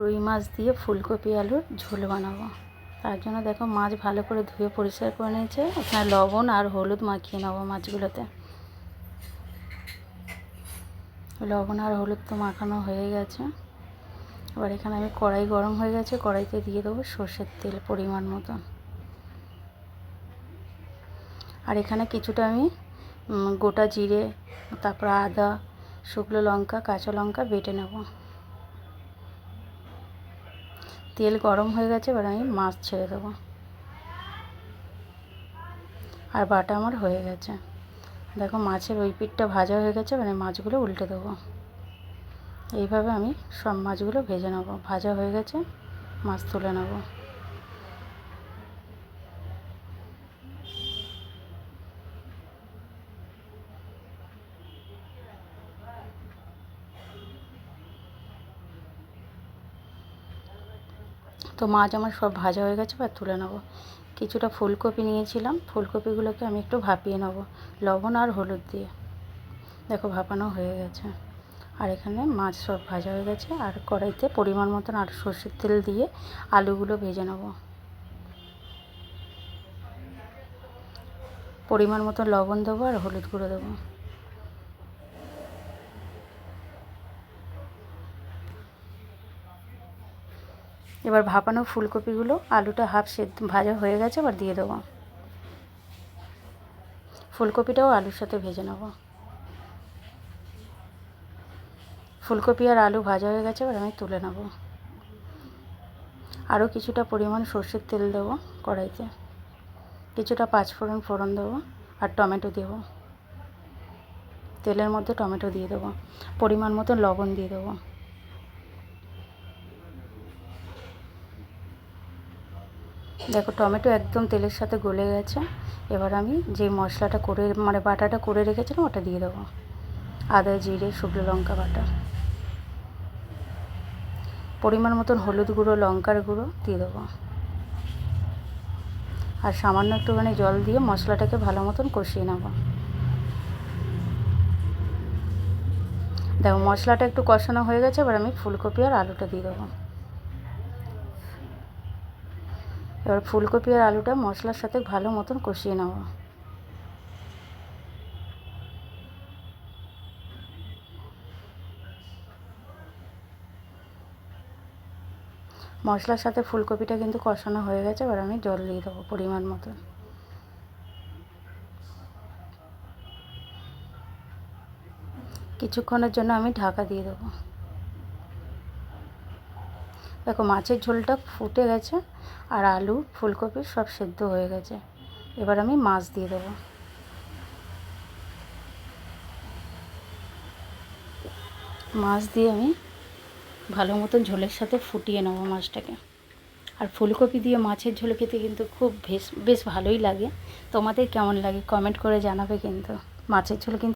রুই মাছ দিয়ে ফুলকপি আলুর ঝোল বানাবো। তার জন্য দেখো মাছ ভালো করে ধুয়ে পরিষ্কার করে নিয়েছে। এখানে লবণ আর হলুদ মাখিয়ে নেবো মাছগুলোতে। লবণ আর হলুদ তো মাখানো হয়ে গেছে। এবার এখানে আমি কড়াই গরম হয়ে গেছে, কড়াইতে দিয়ে দেবো সর্ষের তেল পরিমাণ মতো। আর এখানে কিছুটা আমি গোটা জিরে, তারপর আদা, শুকনো লঙ্কা, কাঁচা লঙ্কা বেটে নেব। তেল গরম হয়ে গেছে, এবার আমি মাছ ছেড়ে দেবো। আর বাটা আমার হয়ে গেছে। দেখো মাছের ওই পিঠটা ভাজা হয়ে গেছে, মানে মাছগুলো উল্টে দেবো। এইভাবে আমি সব মাছগুলো ভেজে নেব। ভাজা হয়ে গেছে, মাছ তুলে নেব। তো মাছ আমার সব ভাজা হয়ে গেছে, বা তুলে নেব। কিছুটা ফুলকপি নিয়েছিলাম, ফুলকপিগুলোকে আমি একটু ভাপিয়ে নেব লবণ আর হলুদ দিয়ে। দেখো ভাপানো হয়ে গেছে। আর এখানে মাছ সব ভাজা হয়ে গেছে। আর কড়াইতে পরিমাণ মতন আর সর্ষের তেল দিয়ে আলুগুলো ভেজে নেব। পরিমাণ মতো লবণ দেবো আর হলুদ গুঁড়ো দেবো। এবার ভাপানো ফুলকপিগুলো, আলুটা হাফ সেদ্ধ ভাজা হয়ে গেছে, এবার দিয়ে দেবো। ফুলকপিটাও আলুর সাথে ভেজে নেব। ফুলকপি আর আলু ভাজা হয়ে গেছে, এবার আমি তুলে নেব। আরও কিছুটা পরিমাণ সর্ষের তেল দেবো কড়াইতে। কিছুটা পাঁচফোড়ন ফোড়ন দেবো আর টমেটো দেবো। তেলের মধ্যে টমেটো দিয়ে দেবো। পরিমাণ মতো লবণ দিয়ে দেবো। দেখো টমেটো একদম তেলের সাথে গলে গেছে। এবার আমি যে মশলাটা করে বাটাটা করে রেখেছিলাম ওটা দিয়ে দেবো। আদা, জিরে, শুকনো লঙ্কা বাটা, পরিমাণ মতন হলুদ গুঁড়ো, লঙ্কার গুঁড়ো দিয়ে দেবো। আর সামান্য একটুখানি জল দিয়ে মশলাটাকে ভালো মতন কষিয়ে নেব। দেখো মশলাটা একটু কষানো হয়ে গেছে, এবার আমি ফুলকপি আর আলুটা দিয়ে দেবো। এবার ফুলকপি আর আলুটা মশলার সাথে ভালো মতন কষিয়ে নেব। মশলার সাথে ফুলকপিটা কিন্তু কষানো হয়ে গেছে, এবার আমি জল দিয়ে দেবো পরিমাণ মতন। কিছুক্ষণের জন্য আমি ঢাকা দিয়ে দেবো। দেখো মাছের ঝোলটা ফুটে গেছে আর আলু ফুলকপি সব সেদ্ধ হয়ে গেছে। এবার আমি মাছ দিয়ে দেবো। মাছ দিয়ে আমি ভালো মতন ঝোলের সাথে ফুটিয়ে নেবো মাছটাকে। আর ফুলকপি দিয়ে মাছের ঝোল খেতে কিন্তু খুব বেশ ভালোই লাগে। তোমাদের কেমন লাগে কমেন্ট করে জানাবে কিন্তু। মাছের ঝোল কিন্তু